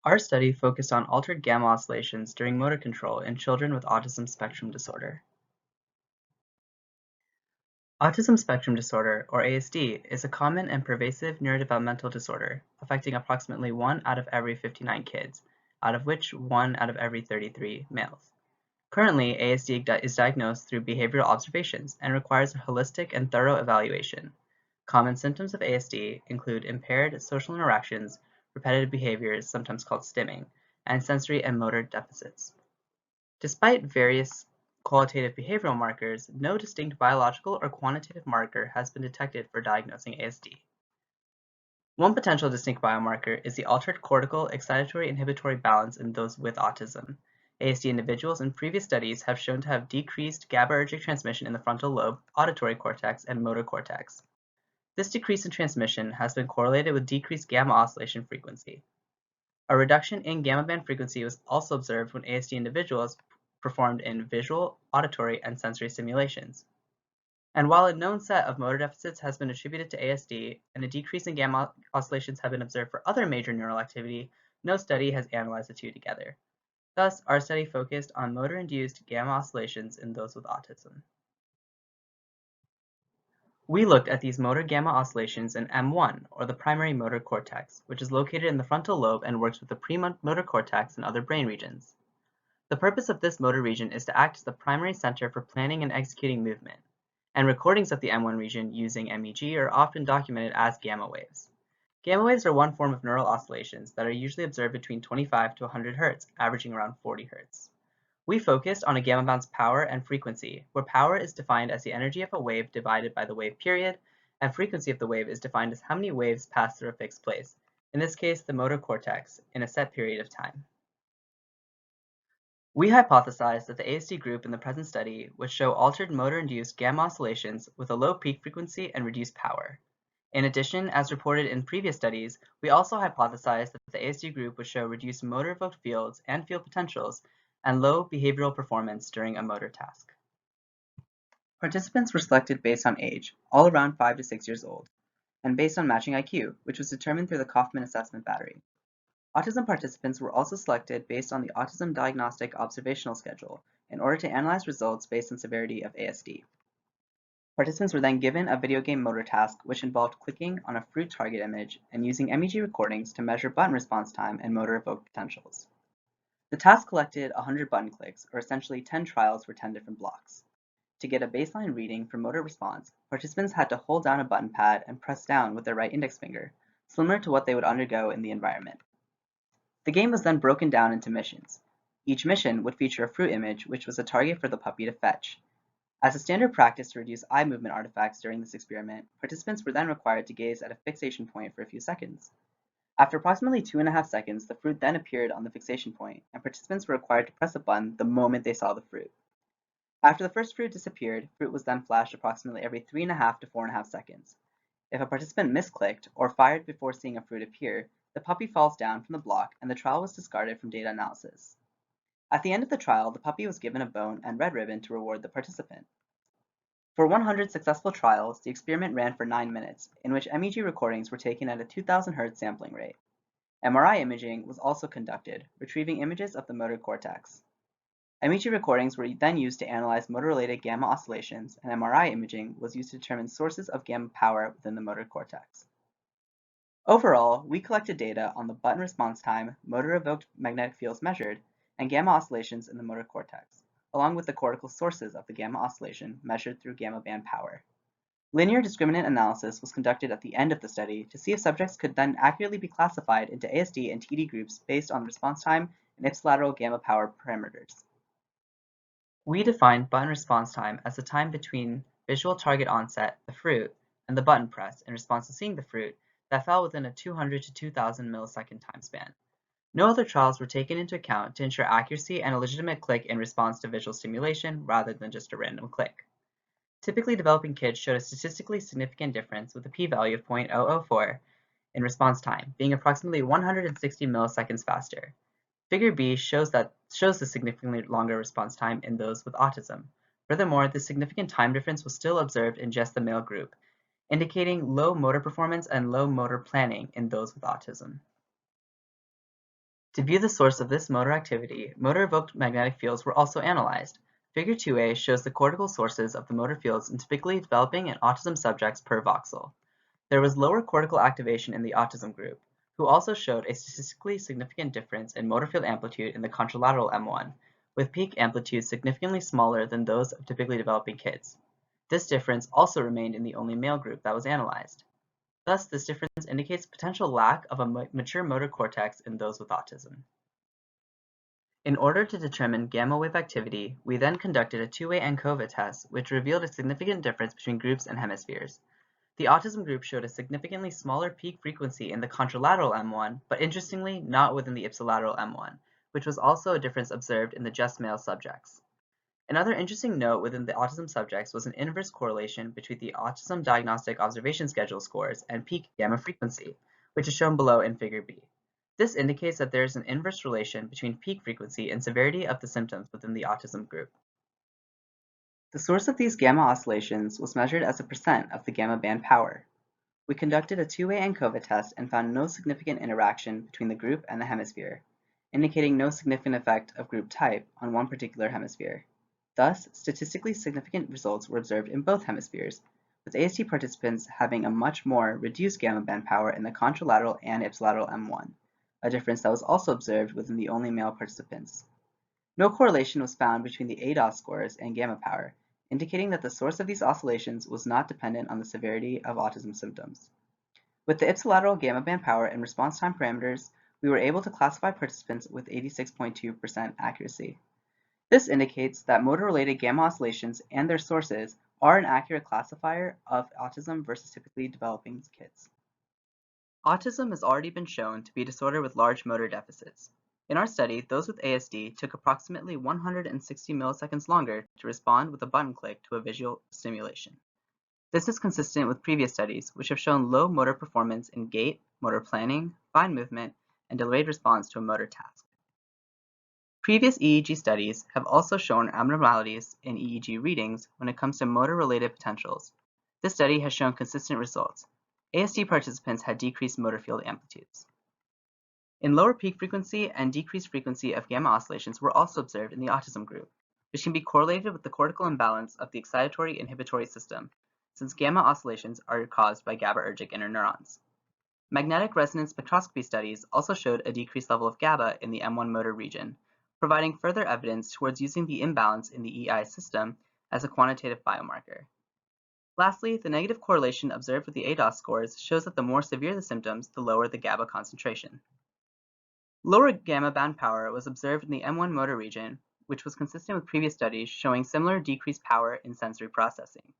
Our study focused on altered gamma oscillations during motor control in children with autism spectrum disorder. Autism spectrum disorder, or ASD, is a common and pervasive neurodevelopmental disorder affecting approximately 1 out of every 59 kids, out of which 1 out of every 33 males. Currently, ASD is diagnosed through behavioral observations and requires a holistic and thorough evaluation. Common symptoms of ASD include impaired social interactions, repetitive behaviors, sometimes called stimming, and sensory and motor deficits. Despite various qualitative behavioral markers, no distinct biological or quantitative marker has been detected for diagnosing ASD. One potential distinct biomarker is the altered cortical excitatory-inhibitory balance in those with autism. ASD individuals in previous studies have shown to have decreased GABAergic transmission in the frontal lobe, auditory cortex, and motor cortex. This decrease in transmission has been correlated with decreased gamma oscillation frequency. A reduction in gamma band frequency was also observed when ASD individuals performed in visual, auditory, and sensory simulations. And while a known set of motor deficits has been attributed to ASD and a decrease in gamma oscillations have been observed for other major neural activity, no study has analyzed the two together. Thus, our study focused on motor-induced gamma oscillations in those with autism. We looked at these motor gamma oscillations in M1, or the primary motor cortex, which is located in the frontal lobe and works with the premotor cortex and other brain regions. The purpose of this motor region is to act as the primary center for planning and executing movement, and recordings of the M1 region using MEG are often documented as gamma waves. Gamma waves are one form of neural oscillations that are usually observed between 25 to 100 Hz, averaging around 40 Hz. We focused on a gamma bound's power and frequency, where power is defined as the energy of a wave divided by the wave period, and frequency of the wave is defined as how many waves pass through a fixed place, in this case the motor cortex, in a set period of time. We hypothesized that the ASD group in the present study would show altered motor-induced gamma oscillations with a low peak frequency and reduced power. In addition, as reported in previous studies, we also hypothesized that the ASD group would show reduced motor-evoked fields and field potentials and low behavioral performance during a motor task. Participants were selected based on age, all around 5 to 6 years old, and based on matching IQ, which was determined through the Kaufman Assessment Battery. Autism participants were also selected based on the Autism Diagnostic Observational Schedule in order to analyze results based on severity of ASD. Participants were then given a video game motor task which involved clicking on a fruit target image and using MEG recordings to measure button response time and motor evoked potentials. The task collected 100 button clicks, or essentially 10 trials for 10 different blocks. To get a baseline reading for motor response, participants had to hold down a button pad and press down with their right index finger, similar to what they would undergo in the environment. The game was then broken down into missions. Each mission would feature a fruit image, which was a target for the puppy to fetch. As a standard practice to reduce eye movement artifacts during this experiment, participants were then required to gaze at a fixation point for a few seconds. After approximately 2.5 seconds, the fruit then appeared on the fixation point, and participants were required to press a button the moment they saw the fruit. After the first fruit disappeared, fruit was then flashed approximately every 3.5 to 4.5 seconds. If a participant misclicked or fired before seeing a fruit appear, the puppy falls down from the block and the trial was discarded from data analysis. At the end of the trial, the puppy was given a bone and red ribbon to reward the participant. For 100 successful trials, the experiment ran for 9 minutes, in which MEG recordings were taken at a 2000 Hz sampling rate. MRI imaging was also conducted, retrieving images of the motor cortex. MEG recordings were then used to analyze motor-related gamma oscillations, and MRI imaging was used to determine sources of gamma power within the motor cortex. Overall, we collected data on the button response time, motor-evoked magnetic fields measured, and gamma oscillations in the motor cortex, along with the cortical sources of the gamma oscillation measured through gamma band power. Linear discriminant analysis was conducted at the end of the study to see if subjects could then accurately be classified into ASD and TD groups based on response time and ipsilateral gamma power parameters. We defined button response time as the time between visual target onset, the fruit, and the button press in response to seeing the fruit that fell within a 200 to 2000 millisecond time span. No other trials were taken into account to ensure accuracy and a legitimate click in response to visual stimulation rather than just a random click. Typically developing kids showed a statistically significant difference with a p-value of 0.004 in response time, being approximately 160 milliseconds faster. Figure B shows the significantly longer response time in those with autism. Furthermore, the significant time difference was still observed in just the male group, indicating low motor performance and low motor planning in those with autism. To view the source of this motor activity, motor-evoked magnetic fields were also analyzed. Figure 2a shows the cortical sources of the motor fields in typically developing and autism subjects per voxel. There was lower cortical activation in the autism group, who also showed a statistically significant difference in motor field amplitude in the contralateral M1, with peak amplitudes significantly smaller than those of typically developing kids. This difference also remained in the only male group that was analyzed. Thus, this difference indicates potential lack of a mature motor cortex in those with autism. In order to determine gamma wave activity, we then conducted a two-way ANCOVA test, which revealed a significant difference between groups and hemispheres. The autism group showed a significantly smaller peak frequency in the contralateral M1, but interestingly, not within the ipsilateral M1, which was also a difference observed in the just male subjects. Another interesting note within the autism subjects was an inverse correlation between the Autism Diagnostic Observation Schedule scores and peak gamma frequency, which is shown below in Figure B. This indicates that there is an inverse relation between peak frequency and severity of the symptoms within the autism group. The source of these gamma oscillations was measured as a percent of the gamma band power. We conducted a two-way ANCOVA test and found no significant interaction between the group and the hemisphere, indicating no significant effect of group type on one particular hemisphere. Thus, statistically significant results were observed in both hemispheres, with AST participants having a much more reduced gamma band power in the contralateral and ipsilateral M1, a difference that was also observed within the only male participants. No correlation was found between the ADOS scores and gamma power, indicating that the source of these oscillations was not dependent on the severity of autism symptoms. With the ipsilateral gamma band power and response time parameters, we were able to classify participants with 86.2% accuracy. This indicates that motor-related gamma oscillations and their sources are an accurate classifier of autism versus typically developing kids. Autism has already been shown to be a disorder with large motor deficits. In our study, those with ASD took approximately 160 milliseconds longer to respond with a button click to a visual stimulation. This is consistent with previous studies, which have shown low motor performance in gait, motor planning, fine movement, and delayed response to a motor task. Previous EEG studies have also shown abnormalities in EEG readings when it comes to motor-related potentials. This study has shown consistent results. ASD participants had decreased motor field amplitudes. In lower peak frequency and decreased frequency of gamma oscillations were also observed in the autism group, which can be correlated with the cortical imbalance of the excitatory-inhibitory system, since gamma oscillations are caused by GABAergic interneurons. Magnetic resonance spectroscopy studies also showed a decreased level of GABA in the M1 motor region, providing further evidence towards using the imbalance in the EI system as a quantitative biomarker. Lastly, the negative correlation observed with the ADOS scores shows that the more severe the symptoms, the lower the GABA concentration. Lower gamma band power was observed in the M1 motor region, which was consistent with previous studies showing similar decreased power in sensory processing.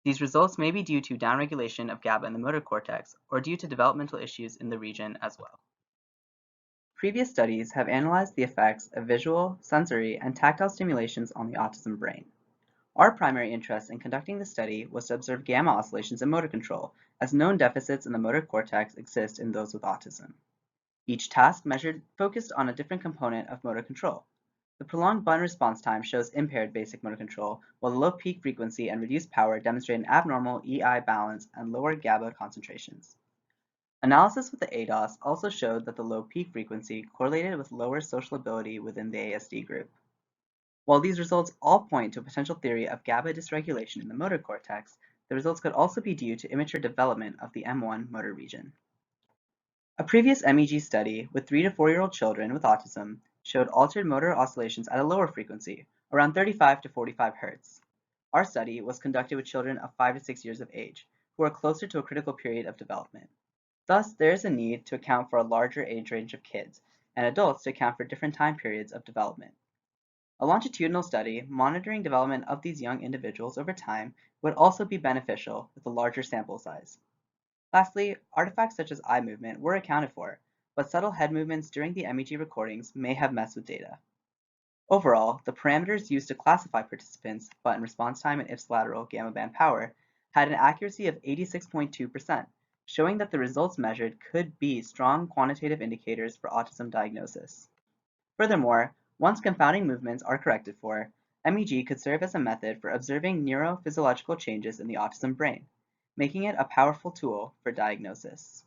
These results may be due to downregulation of GABA in the motor cortex or due to developmental issues in the region as well. Previous studies have analyzed the effects of visual, sensory, and tactile stimulations on the autism brain. Our primary interest in conducting the study was to observe gamma oscillations in motor control, as known deficits in the motor cortex exist in those with autism. Each task measured focused on a different component of motor control. The prolonged button response time shows impaired basic motor control, while the low peak frequency and reduced power demonstrate an abnormal EI balance and lower GABA concentrations. Analysis with the ADOS also showed that the low peak frequency correlated with lower social ability within the ASD group. While these results all point to a potential theory of GABA dysregulation in the motor cortex, the results could also be due to immature development of the M1 motor region. A previous MEG study with 3 to 4-year-old children with autism showed altered motor oscillations at a lower frequency, around 35 to 45 Hz. Our study was conducted with children of 5 to 6 years of age, who are closer to a critical period of development. Thus, there is a need to account for a larger age range of kids and adults to account for different time periods of development. A longitudinal study monitoring development of these young individuals over time would also be beneficial with a larger sample size. Lastly, artifacts such as eye movement were accounted for, but subtle head movements during the MEG recordings may have messed with data. Overall, the parameters used to classify participants, button response time and ipsilateral gamma band power, had an accuracy of 86.2%, showing that the results measured could be strong quantitative indicators for autism diagnosis. Furthermore, once confounding movements are corrected for, MEG could serve as a method for observing neurophysiological changes in the autism brain, making it a powerful tool for diagnosis.